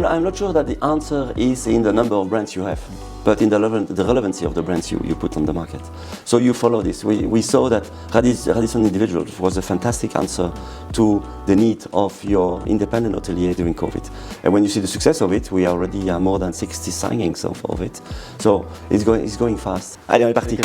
I'm not sure that the answer is in the number of brands you have, but in the relevancy of the brands you put on the market. So you follow this. We saw that Radisson Individual was a fantastic answer to the need of your independent hotelier during COVID. And when you see the success of it, we already are more than 60 signings of it. So it's going fast. Allez, on est parti.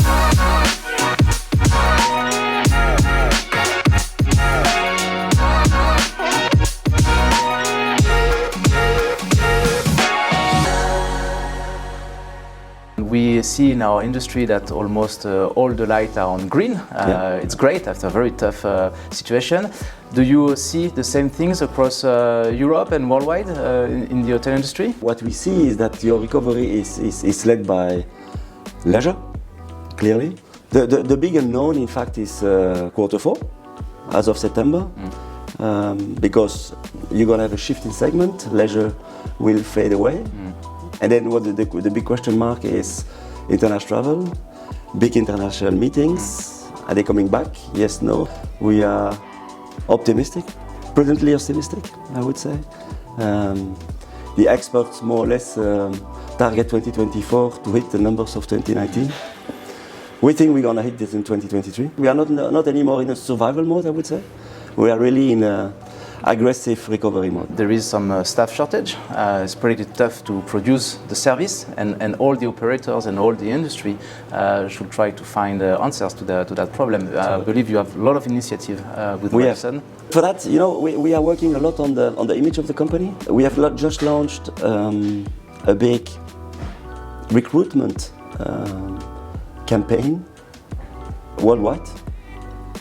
We see in our industry that almost all the lights are on green. It's great after a very tough situation. Do you see the same things across Europe and worldwide in the hotel industry? What we see is that your recovery is led by leisure, clearly. The big unknown, in fact, is Q4 as of September, because you're going to have a shift in segment. Leisure will fade away. And then what the big question mark is international travel, big international meetings. Are they coming back? Yes, no. We are optimistic, prudently optimistic, I would say. The experts more or less target 2024 to hit the numbers of 2019. We think we're going to hit this in 2023. We are not anymore in a survival mode, I would say. We are really in a aggressive recovery mode. There is some staff shortage. It's pretty tough to produce the service, and all the operators and all the industry should try to find answers to that problem. I believe you have a lot of initiative with Radisson. For that, we are working a lot on the image of the company. We have just launched a big recruitment campaign worldwide.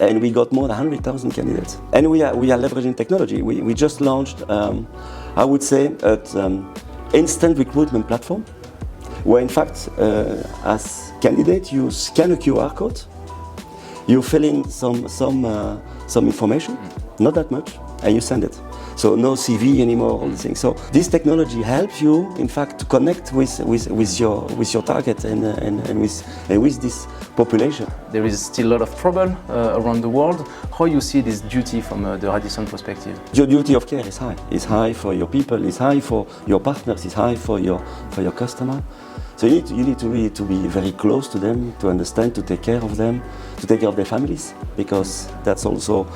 And we got more than 100,000 candidates. And we are leveraging technology. We just launched, I would say, an instant recruitment platform, where in fact, as candidate, you scan a QR code, you fill in some information, not that much, and you send it. So no CV anymore, all these things. So this technology helps you, in fact, to connect with your target and with this population. There is still a lot of trouble around the world. How you see this duty from the Radisson perspective? Your duty of care is high. It's high for your people. It's high for your partners. It's high for your customer. So you need to really to be very close to them, to understand, to take care of them, to take care of their families, because that's also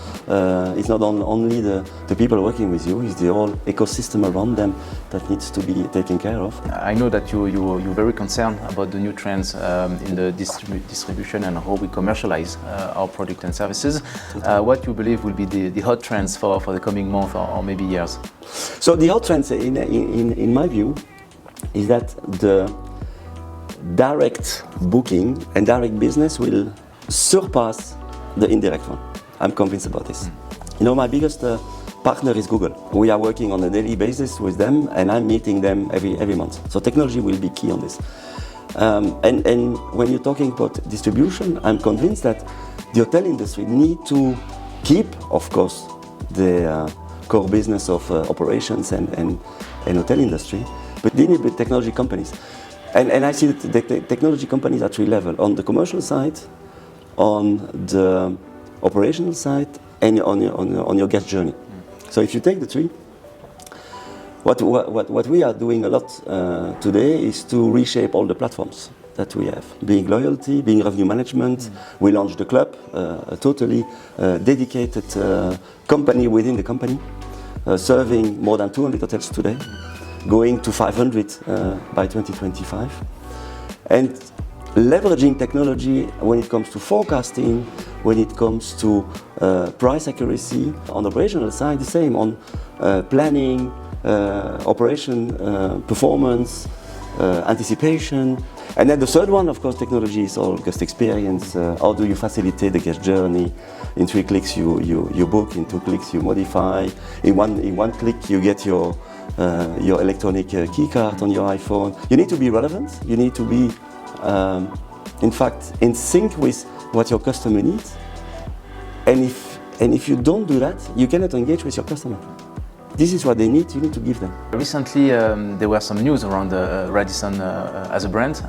it's not only the people working with you, it's the whole ecosystem around them that needs to be taken care of. I know that you're very concerned about the new trends in the distribution and how we commercialize our product and services. What you believe will be the hot trends for the coming months or maybe years? So the hot trends, in my view, is that the direct booking and direct business will surpass the indirect one. I'm convinced about this. My biggest partner is Google. We are working on a daily basis with them, and I'm meeting them every month. So technology will be key on this. And when you're talking about distribution, I'm convinced that the hotel industry need to keep, of course, the core business of operations and hotel industry, but they need technology companies. And I see that the technology companies at three levels: on the commercial side, on the operational side, and on your guest journey. So if you take the three, what we are doing a lot today is to reshape all the platforms that we have, being loyalty, being revenue management. We launched the club, a totally dedicated company within the company, serving more than 200 hotels today, going to 500 by 2025, and leveraging technology when it comes to forecasting, when it comes to price accuracy. On the operational side, the same on planning, operation, performance, anticipation. And then the third one, of course, technology is all guest experience. How do you facilitate the guest journey? In 3 clicks you book, in 2 clicks you modify, in one click you get your electronic key card on your iPhone. You need to be relevant. You need to be, in fact, in sync with what your customer needs. And if you don't do that, you cannot engage with your customer. This is what they need. You need to give them. Recently, there were some news around Radisson as a brand.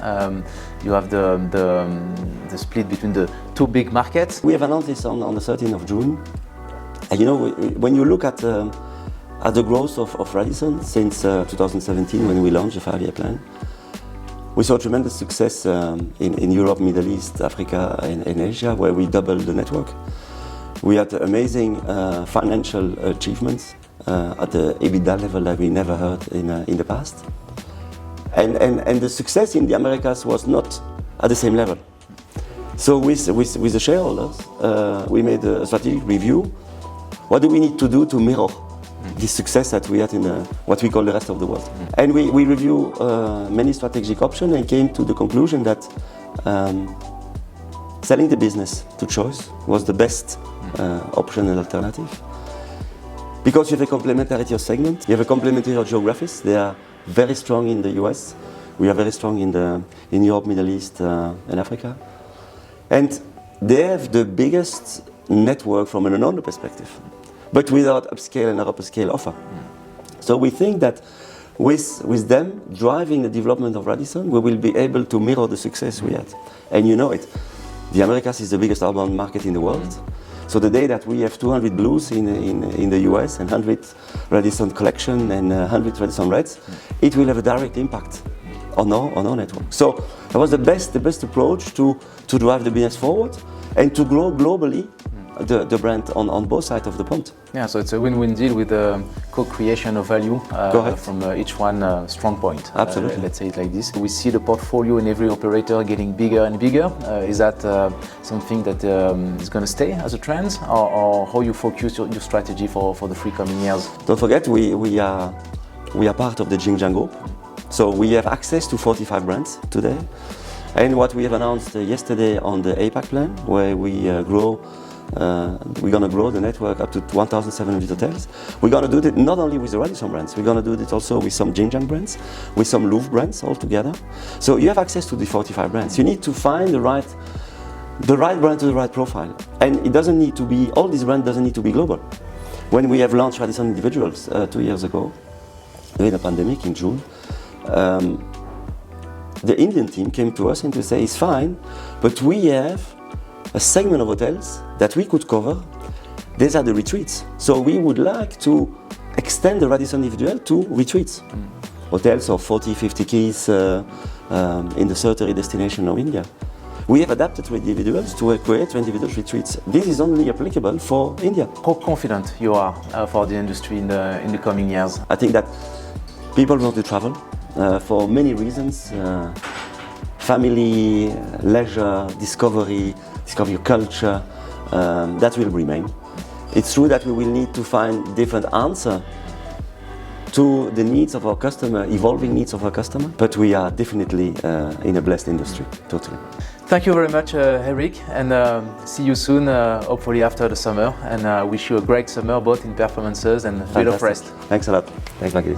You have the split between the two big markets. We have announced this on the 13th of June. And when you look at at the growth of Radisson since 2017 when we launched the 5-year plan. We saw tremendous success in Europe, Middle East, Africa and Asia, where we doubled the network. We had amazing financial achievements at the EBITDA level that we never heard in the past. And the success in the Americas was not at the same level. So with the shareholders, we made a strategic review. What do we need to do to mirror the success that we had in what we call the rest of the world? And we review many strategic options and came to the conclusion that selling the business to Choice was the best option and alternative. Because you have a complementarity of segment, you have a complementarity of geographies. They are very strong in the US. We are very strong in Europe, Middle East and Africa. And they have the biggest network from an owner perspective, but without upscale and upscale offer. So we think that with them driving the development of Radisson, we will be able to mirror the success we had. And you know it, the Americas is the biggest urban market in the world. So the day that we have 200 Blues in the US and 100 Radisson Collection and 100 Radisson Reds, it will have a direct impact on our network. So that was the best approach to drive the business forward and to grow globally the brand on both sides of the pond. Yeah, so it's a win-win deal with the co-creation of value from each one strong point. Absolutely. Let's say it like this. We see the portfolio in every operator getting bigger and bigger. Is that something that is going to stay as a trend, or how you focus your strategy for the 3 coming years? Don't forget, we are part of the Xinjiang Group. So we have access to 45 brands today. And what we have announced yesterday on the APAC plan, where we're going to grow the network up to 1,700 hotels. We're going to do it not only with the Radisson brands, we're going to do it also with some Xinjiang brands, with some Louvre brands all together. So you have access to the 45 brands. You need to find the right brand to the right profile. And it doesn't need to be, all these brands doesn't need to be global. When we have launched Radisson Individuals 2 years ago, during the pandemic in June, the Indian team came to us and to say, it's fine, but we have a segment of hotels that we could cover. These are the retreats. So we would like to extend the Radisson Individual to retreats. Hotels of 40, 50 keys in the tertiary destination of India. We have adapted to individuals to create individual retreats. This is only applicable for India. How confident you are for the industry in the coming years? I think that people want to travel for many reasons. Family, leisure, discovery of culture, that will remain. It's true that we will need to find different answers to the needs of our customer, evolving needs of our customer, but we are definitely in a blessed industry, totally. Thank you very much, Eric, and see you soon, hopefully after the summer, and wish you a great summer, both in performances and a bit of rest. Thanks a lot. Thanks, Maggie.